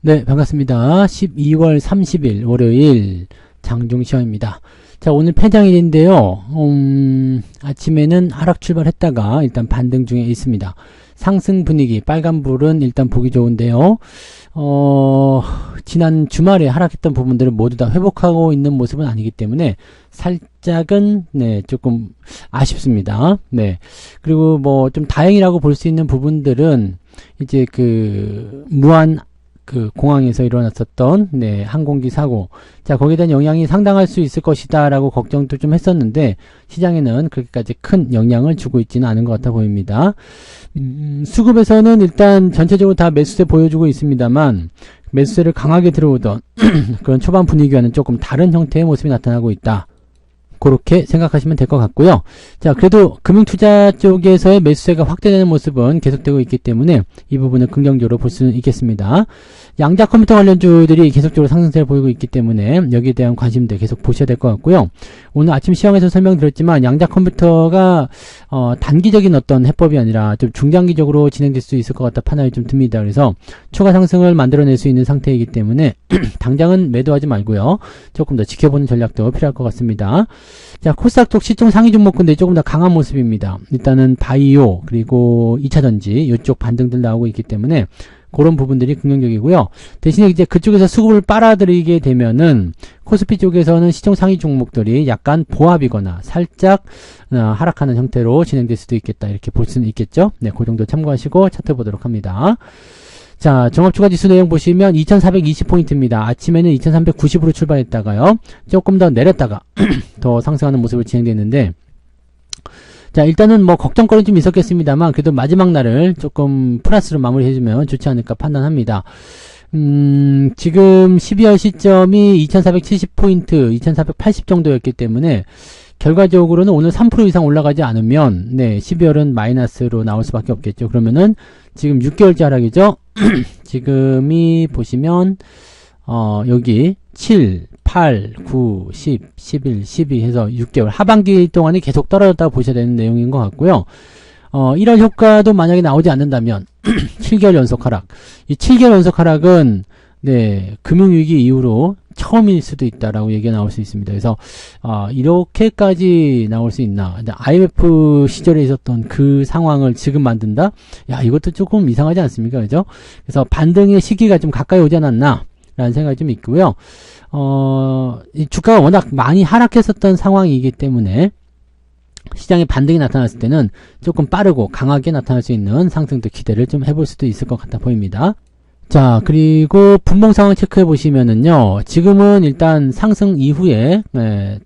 네, 반갑습니다. 12월 30일 월요일 장중시황입니다. 자, 오늘 폐장일인데요. 아침에는 하락 출발했다가 일단 반등 중에 있습니다. 상승 분위기, 빨간불은 일단 보기 좋은데요. 지난 주말에 하락했던 부분들을 모두 다 회복하고 있는 모습은 아니기 때문에 살짝은, 네, 조금 아쉽습니다. 네. 그리고 뭐 좀 다행이라고 볼 수 있는 부분들은 이제 무한 공항에서 일어났었던, 네, 항공기 사고. 자, 거기에 대한 영향이 상당할 수 있을 것이다, 라고 걱정도 좀 했었는데, 시장에는 그렇게까지 큰 영향을 주고 있지는 않은 것 같아 보입니다. 수급에서는 일단 전체적으로 다 매수세 보여주고 있습니다만, 매수세를 강하게 들어오던 그런 초반 분위기와는 조금 다른 형태의 모습이 나타나고 있다. 그렇게 생각하시면 될 것 같고요. 자, 그래도 금융투자 쪽에서의 매수세가 확대되는 모습은 계속되고 있기 때문에 이 부분을 긍정적으로 볼 수는 있겠습니다. 양자 컴퓨터 관련주들이 계속적으로 상승세를 보이고 있기 때문에 여기에 대한 관심들 계속 보셔야 될 것 같고요. 오늘 아침 시황에서 설명드렸지만 양자 컴퓨터가 단기적인 어떤 해법이 아니라 좀 중장기적으로 진행될 수 있을 것 같다 판단이 좀 듭니다. 그래서 추가 상승을 만들어낼 수 있는 상태이기 때문에 당장은 매도하지 말고요. 조금 더 지켜보는 전략도 필요할 것 같습니다. 자, 코스닥 쪽 시총 상위 종목군들이 조금 더 강한 모습입니다. 일단은 바이오 그리고 2차전지 이쪽 반등들 나오고 있기 때문에 그런 부분들이 긍정적이고요. 대신에 이제 그쪽에서 수급을 빨아들이게 되면은 코스피 쪽에서는 시총 상위 종목들이 약간 보합이거나 살짝 하락하는 형태로 진행될 수도 있겠다, 이렇게 볼 수는 있겠죠. 네, 그 정도 참고하시고 차트 보도록 합니다. 자, 종합주가지수 내용 보시면 2420포인트입니다. 아침에는 2390으로 출발했다가요, 조금 더 내렸다가 더 상승하는 모습을 진행됐는데, 자, 일단은 뭐 걱정거리는 좀 있었겠습니다만 그래도 마지막 날을 조금 플러스로 마무리해주면 좋지 않을까 판단합니다. 지금 12월 시점이 2470포인트, 2480 정도였기 때문에 결과적으로는 오늘 3% 이상 올라가지 않으면, 네, 12월은 마이너스로 나올 수밖에 없겠죠. 그러면은 지금 6개월째 하락이죠. 지금이 보시면 여기 7, 8, 9, 10, 11, 12 해서 6개월 하반기 동안이 계속 떨어졌다고 보셔야 되는 내용인 것 같고요. 1월 효과도 만약에 나오지 않는다면 7개월 연속 하락. 이 7개월 연속 하락은, 네, 금융위기 이후로 처음일 수도 있다라고 얘기가 나올 수 있습니다. 그래서 이렇게까지 나올 수 있나? IMF 시절에 있었던 그 상황을 지금 만든다? 야, 이것도 조금 이상하지 않습니까? 그죠? 그래서 반등의 시기가 좀 가까이 오지 않았나? 라는 생각이 좀 있고요. 이 주가가 워낙 많이 하락했었던 상황이기 때문에 시장에 반등이 나타났을 때는 조금 빠르고 강하게 나타날 수 있는 상승도 기대를 좀 해볼 수도 있을 것 같아 보입니다. 자, 그리고 분봉 상황 체크해 보시면은요, 지금은 일단 상승 이후에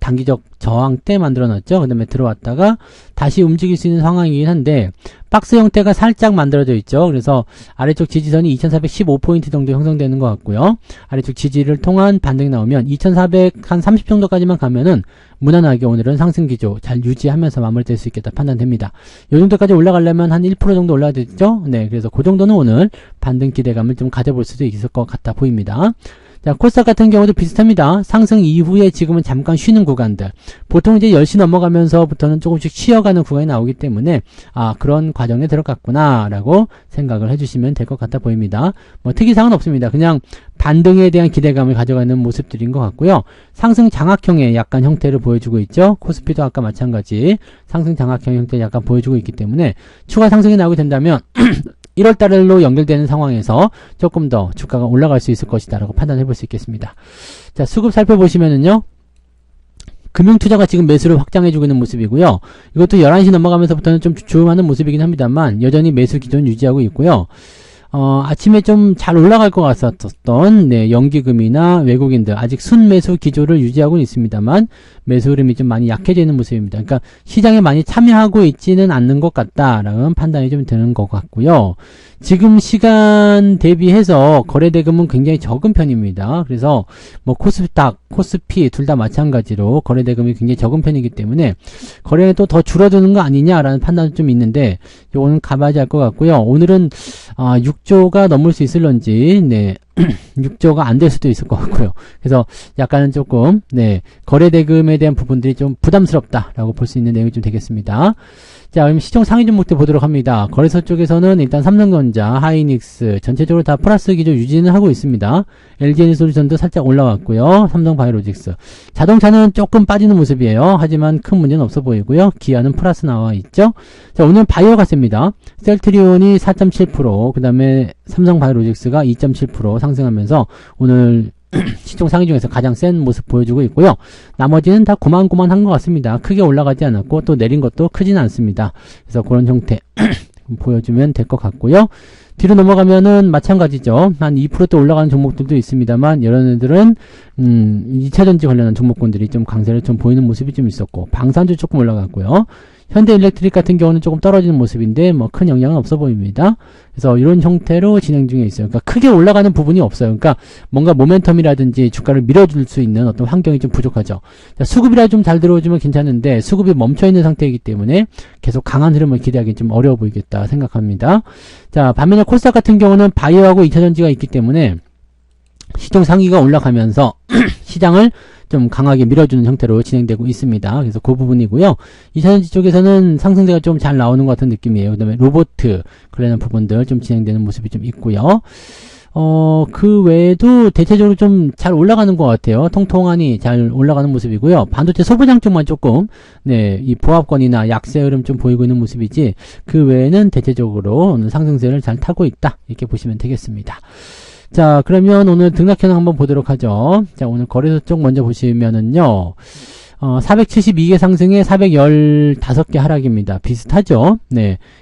단기적 저항대 만들어놨죠. 그 다음에 들어왔다가 다시 움직일 수 있는 상황이긴 한데 박스 형태가 살짝 만들어져 있죠. 그래서 아래쪽 지지선이 2415포인트 정도 형성되는 것 같고요. 아래쪽 지지를 통한 반등이 나오면 2430 정도까지만 가면은 무난하게 오늘은 상승 기조 잘 유지하면서 마무리될 수 있겠다 판단됩니다. 이 정도까지 올라가려면 한 1% 정도 올라야 되죠. 네, 그래서 그 정도는 오늘 반등 기대감을 좀 가져볼 수도 있을 것 같아 보입니다. 자, 코스닥 같은 경우도 비슷합니다. 상승 이후에 지금은 잠깐 쉬는 구간들. 보통 이제 10시 넘어가면서부터는 조금씩 쉬어가는 구간이 나오기 때문에, 그런 과정에 들어갔구나, 라고 생각을 해주시면 될 것 같아 보입니다. 뭐, 특이사항은 없습니다. 그냥 반등에 대한 기대감을 가져가는 모습들인 것 같고요. 상승 장악형의 약간 형태를 보여주고 있죠. 코스피도 아까 마찬가지 상승 장악형 형태를 약간 보여주고 있기 때문에 추가 상승이 나오게 된다면, 1월달로 연결되는 상황에서 조금 더 주가가 올라갈 수 있을 것이다 라고 판단해 볼 수 있겠습니다. 자, 수급 살펴보시면은요, 금융투자가 지금 매수를 확장해주고 있는 모습이고요. 이것도 11시 넘어가면서부터는 좀 주춤하는 모습이긴 합니다만 여전히 매수 기존 유지하고 있고요. 아침에 좀 잘 올라갈 것 같았던, 네, 연기금이나 외국인들 아직 순매수 기조를 유지하고 있습니다만 매수 흐름이 좀 많이 약해져 있는 모습입니다. 그러니까 시장에 많이 참여하고 있지는 않는 것 같다라는 판단이 좀 드는 것 같고요. 지금 시간 대비해서 거래대금은 굉장히 적은 편입니다. 그래서 뭐 코스닥, 코스피 둘 다 마찬가지로 거래대금이 굉장히 적은 편이기 때문에 거래는 또 더 줄어드는 거 아니냐라는 판단이 좀 있는데 요거는 가봐야 할 것 같고요. 오늘은 6조가 넘을 수 있을런지, 네, 6조가 안 될 수도 있을 것 같고요. 그래서 약간은 조금 거래 대금에 대한 부분들이 좀 부담스럽다라고 볼 수 있는 내용이 좀 되겠습니다. 자, 그럼 시총 상위 종목들 보도록 합니다. 거래소 쪽에서는 일단 삼성전자, 하이닉스 전체적으로 다 플러스 기조 유지는 하고 있습니다. LG에너지솔루션도 살짝 올라왔고요. 삼성바이오로직스. 자동차는 조금 빠지는 모습이에요. 하지만 큰 문제는 없어 보이고요. 기아는 플러스 나와 있죠. 자, 오늘 바이오 가세입니다. 셀트리온이 4.7%, 그 다음에 삼성바이오로직스가 2.7% 상승하면서 오늘 시총 상위 중에서 가장 센 모습 보여주고 있고요. 나머지는 다 고만고만한 것 같습니다. 크게 올라가지 않았고 또 내린 것도 크지는 않습니다. 그래서 그런 형태 보여주면 될 것 같고요. 뒤로 넘어가면은 마찬가지죠. 한 2%또 올라가는 종목들도 있습니다만 이런 애들은 2차전지 관련한 종목군들이 좀 강세를 좀 보이는 모습이 좀 있었고 방산주 조금 올라갔고요. 현대일렉트릭 같은 경우는 조금 떨어지는 모습인데 뭐 큰 영향은 없어 보입니다. 그래서 이런 형태로 진행 중에 있어요. 그러니까 크게 올라가는 부분이 없어요. 그러니까 뭔가 모멘텀이라든지 주가를 밀어줄 수 있는 어떤 환경이 좀 부족하죠. 자, 수급이라 좀 잘 들어오지면 괜찮은데 수급이 멈춰있는 상태이기 때문에 계속 강한 흐름을 기대하기 좀 어려워 보이겠다 생각합니다. 자, 반면에 코스닥 같은 경우는 바이오하고 2차전지가 있기 때문에 시총 상위가 올라가면서 시장을 좀 강하게 밀어주는 형태로 진행되고 있습니다. 그래서 그 부분이고요. 2차전지 쪽에서는 상승세가 좀 잘 나오는 것 같은 느낌이에요. 그 다음에 로봇 관련한 부분들 좀 진행되는 모습이 좀 있고요. 그 외에도 대체적으로 좀 잘 올라가는 것 같아요. 통통하니 잘 올라가는 모습이고요. 반도체 소부장 쪽만 조금, 이 보합권이나 약세 흐름 좀 보이고 있는 모습이지, 그 외에는 대체적으로 오늘 상승세를 잘 타고 있다. 이렇게 보시면 되겠습니다. 자, 그러면 오늘 등락 현황 한번 보도록 하죠. 자, 오늘 거래소 쪽 먼저 보시면은요, 472개 상승에 415개 하락입니다. 비슷하죠?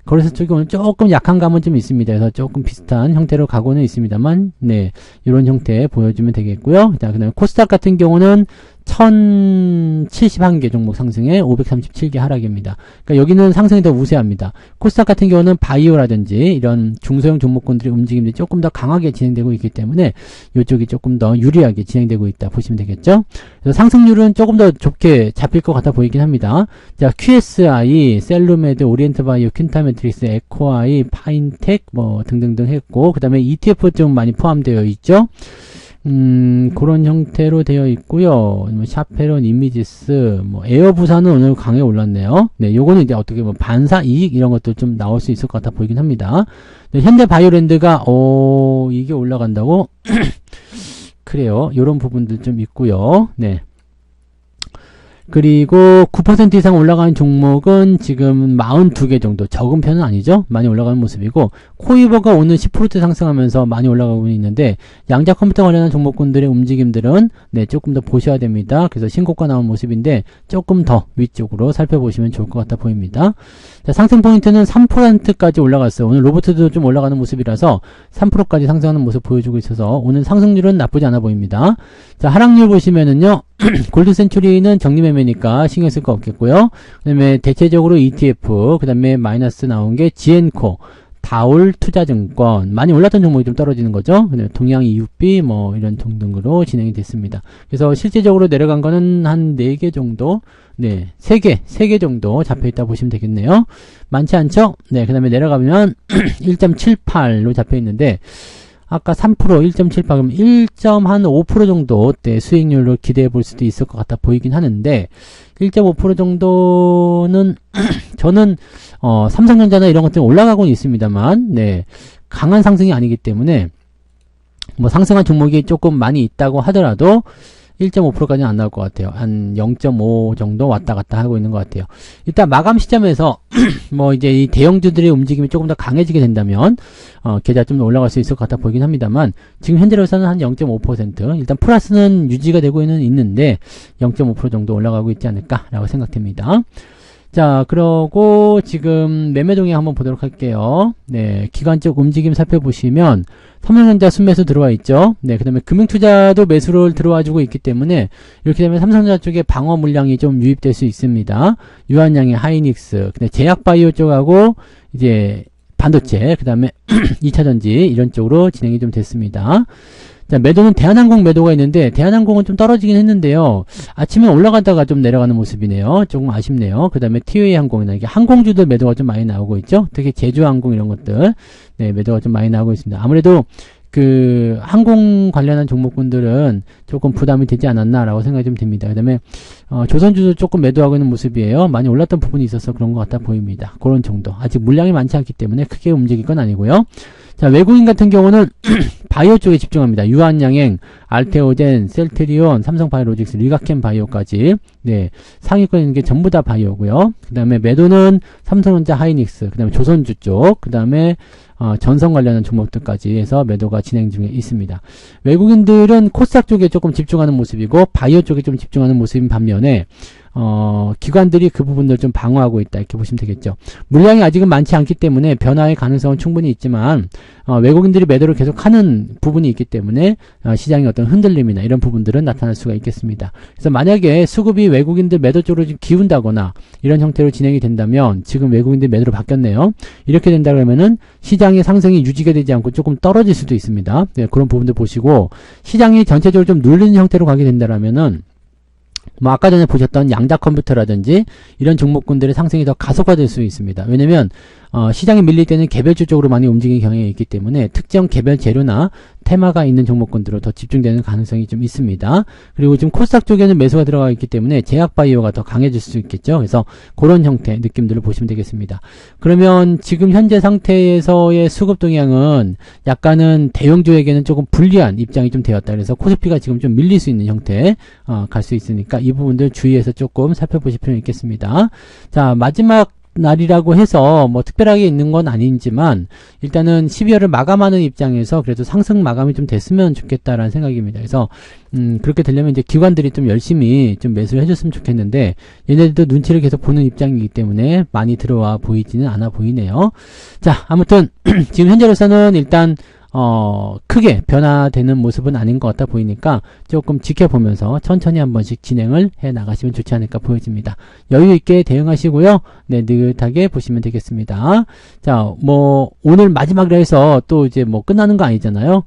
거래소 쪽이 오늘 조금 약한 감은 좀 있습니다. 그래서 조금 비슷한 형태로 가고는 있습니다만, 이런 형태 보여주면 되겠고요. 자, 그 다음에 코스닥 같은 경우는 1071개 종목 상승에 537개 하락입니다. 그러니까 여기는 상승이 더 우세합니다. 코스닥 같은 경우는 바이오라든지 이런 중소형 종목군들의 움직임이 조금 더 강하게 진행되고 있기 때문에 이쪽이 조금 더 유리하게 진행되고 있다 보시면 되겠죠. 그래서 상승률은 조금 더 좁게 잡힐 것 같아 보이긴 합니다. 자, QSI, 셀루메드, 오리엔트바이오, 퀸타메트릭스, 에코아이, 파인텍 뭐 등등등 했고, 그 다음에 ETF 좀 많이 포함되어 있죠. 그런 형태로 되어 있고요. 샤페론, 이미지스, 뭐 에어부산은 오늘 강하게 올랐네요. 요거는 이제 어떻게 보면 반사 이익 이런 것도 좀 나올 수 있을 것 같아 보이긴 합니다. 현대바이오랜드가 이게 올라간다고 그래요. 요런 부분들 좀 있고요. 그리고 9% 이상 올라가는 종목은 지금 42개 정도, 적은 편은 아니죠. 많이 올라가는 모습이고, 코이버가 오늘 10% 상승하면서 많이 올라가고 있는데, 양자 컴퓨터 관련한 종목군들의 움직임들은 조금 더 보셔야 됩니다. 그래서 신고가 나온 모습인데 조금 더 위쪽으로 살펴보시면 좋을 것 같아 보입니다. 자, 상승 포인트는 3%까지 올라갔어요. 오늘 로봇도 좀 올라가는 모습이라서 3%까지 상승하는 모습 보여주고 있어서 오늘 상승률은 나쁘지 않아 보입니다. 자, 하락률 보시면은요, 골드 센츄리는 정리매매니까 신경 쓸 거 없겠고요. 그 다음에 대체적으로 ETF, 그 다음에 마이너스 나온 게 지엔코, 다올 투자증권, 많이 올랐던 종목이 좀 떨어지는 거죠. 그다음에 동양 EUB 뭐 이런 등등으로 진행이 됐습니다. 그래서 실제적으로 내려간 거는 한 4개 정도, 3개 정도 잡혀있다 보시면 되겠네요. 많지 않죠? 그 다음에 내려가면 1.78로 잡혀있는데, 아까 3%, 1.78, 그럼 1.5% 정도 수익률로 기대해 볼 수도 있을 것 같아 보이긴 하는데, 1.5% 정도는, 저는, 삼성전자나 이런 것들은 올라가고는 있습니다만, 강한 상승이 아니기 때문에, 뭐 상승한 종목이 조금 많이 있다고 하더라도, 1.5%까지는 안 나올 것 같아요. 한 0.5 정도 왔다 갔다 하고 있는 것 같아요. 일단 마감 시점에서 뭐 이제 이 대형주들의 움직임이 조금 더 강해지게 된다면 계좌 좀 올라갈 수 있을 것 같아 보이긴 합니다만 지금 현재로서는 한 0.5% 일단 플러스는 유지가 되고 있는데 0.5% 정도 올라가고 있지 않을까라고 생각됩니다. 자, 그러고 지금 매매 동향 한번 보도록 할게요. 기관적 움직임 살펴보시면 삼성전자 순매수 들어와 있죠. 그 다음에 금융투자도 매수를 들어와주고 있기 때문에 이렇게 되면 삼성전자 쪽에 방어 물량이 좀 유입될 수 있습니다. 유한양의 하이닉스, 근데 제약바이오 쪽하고 이제 반도체, 그 다음에 2차전지 이런 쪽으로 진행이 좀 됐습니다. 자, 매도는 대한항공 매도가 있는데 대한항공은 좀 떨어지긴 했는데요. 아침에 올라가다가 좀 내려가는 모습이네요. 조금 아쉽네요. 그 다음에 티웨이 항공이나 이게 항공주들 매도가 좀 많이 나오고 있죠. 특히 제주항공 이런 것들 매도가 좀 많이 나오고 있습니다. 아무래도 그 항공 관련한 종목군들은 조금 부담이 되지 않았나라고 생각이 좀 듭니다. 그다음에 조선주도 조금 매도하고 있는 모습이에요. 많이 올랐던 부분이 있어서 그런 것 같아 보입니다. 그런 정도. 아직 물량이 많지 않기 때문에 크게 움직일 건 아니고요. 자, 외국인 같은 경우는 바이오 쪽에 집중합니다. 유한양행, 알테오젠, 셀트리온, 삼성바이오로직스, 리가켄 바이오까지 네, 상위권에 있는 게 전부 다 바이오고요. 그 다음에 매도는 삼성전자, 하이닉스, 그 다음에 조선주 쪽, 그 다음에 전선 관련한 종목들까지 해서 매도가 진행 중에 있습니다. 외국인들은 코스닥 쪽에 조금 집중하는 모습이고 바이오 쪽에 좀 집중하는 모습인 반면에 기관들이 그 부분들 좀 방어하고 있다 이렇게 보시면 되겠죠. 물량이 아직은 많지 않기 때문에 변화의 가능성은 충분히 있지만 외국인들이 매도를 계속하는 부분이 있기 때문에 시장의 어떤 흔들림이나 이런 부분들은 나타날 수가 있겠습니다. 그래서 만약에 수급이 외국인들 매도 쪽으로 좀 기운다거나 이런 형태로 진행이 된다면 지금 외국인들 매도로 바뀌었네요. 이렇게 된다 그러면은 시장의 상승이 유지가 되지 않고 조금 떨어질 수도 있습니다. 네, 그런 부분들 보시고 시장이 전체적으로 좀 눌리는 형태로 가게 된다라면은 뭐 아까 전에 보셨던 양자 컴퓨터라든지 이런 종목군들의 상승이 더 가속화될 수 있습니다. 왜냐면 시장이 밀릴 때는 개별주 쪽으로 많이 움직이는 경향이 있기 때문에 특정 개별 재료나 테마가 있는 종목군들로 더 집중되는 가능성이 좀 있습니다. 그리고 지금 코스닥 쪽에는 매수가 들어가 있기 때문에 제약바이오가 더 강해질 수 있겠죠. 그래서 그런 형태 느낌들을 보시면 되겠습니다. 그러면 지금 현재 상태에서의 수급 동향은 약간은 대형주에게는 조금 불리한 입장이 좀 되었다. 그래서 코스피가 지금 좀 밀릴 수 있는 형태에 갈 수 있으니까 이 부분들 주의해서 조금 살펴보실 필요는 있겠습니다. 자, 마지막 날이라고 해서 뭐 특별하게 있는 건 아니지만 일단은 12월을 마감하는 입장에서 그래도 상승 마감이 좀 됐으면 좋겠다라는 생각입니다. 그래서 그렇게 되려면 이제 기관들이 좀 열심히 좀 매수를 해줬으면 좋겠는데 얘네들도 눈치를 계속 보는 입장이기 때문에 많이 들어와 보이지는 않아 보이네요. 자, 아무튼 지금 현재로서는 일단 크게 변화되는 모습은 아닌 것 같아 보이니까 조금 지켜보면서 천천히 한 번씩 진행을 해 나가시면 좋지 않을까 보여집니다. 여유 있게 대응하시고요. 네, 느긋하게 보시면 되겠습니다. 자, 뭐 오늘 마지막으로 해서 또 이제 뭐 끝나는 거 아니잖아요.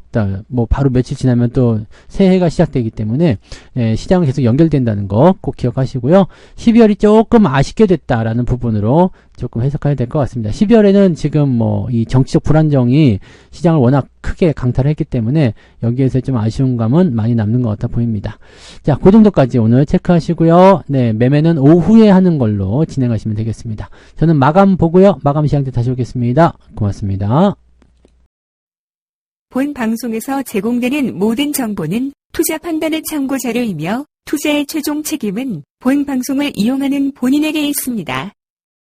뭐 바로 며칠 지나면 또 새해가 시작되기 때문에 시장은 계속 연결된다는 거 꼭 기억하시고요. 12월이 조금 아쉽게 됐다라는 부분으로 조금 해석해야 될 것 같습니다. 12월에는 지금 뭐 이 정치적 불안정이 시장을 워낙 크게 강타를 했기 때문에 여기에서 좀 아쉬운 감은 많이 남는 것 같아 보입니다. 자, 그 정도까지 오늘 체크하시고요. 네, 매매는 오후에 하는 걸로 진행하시면 되겠습니다. 저는 마감 보고요. 마감 시간 때 다시 오겠습니다. 고맙습니다. 본 방송에서 제공되는 모든 정보는 투자 판단의 참고 자료이며 투자의 최종 책임은 본 방송을 이용하는 본인에게 있습니다.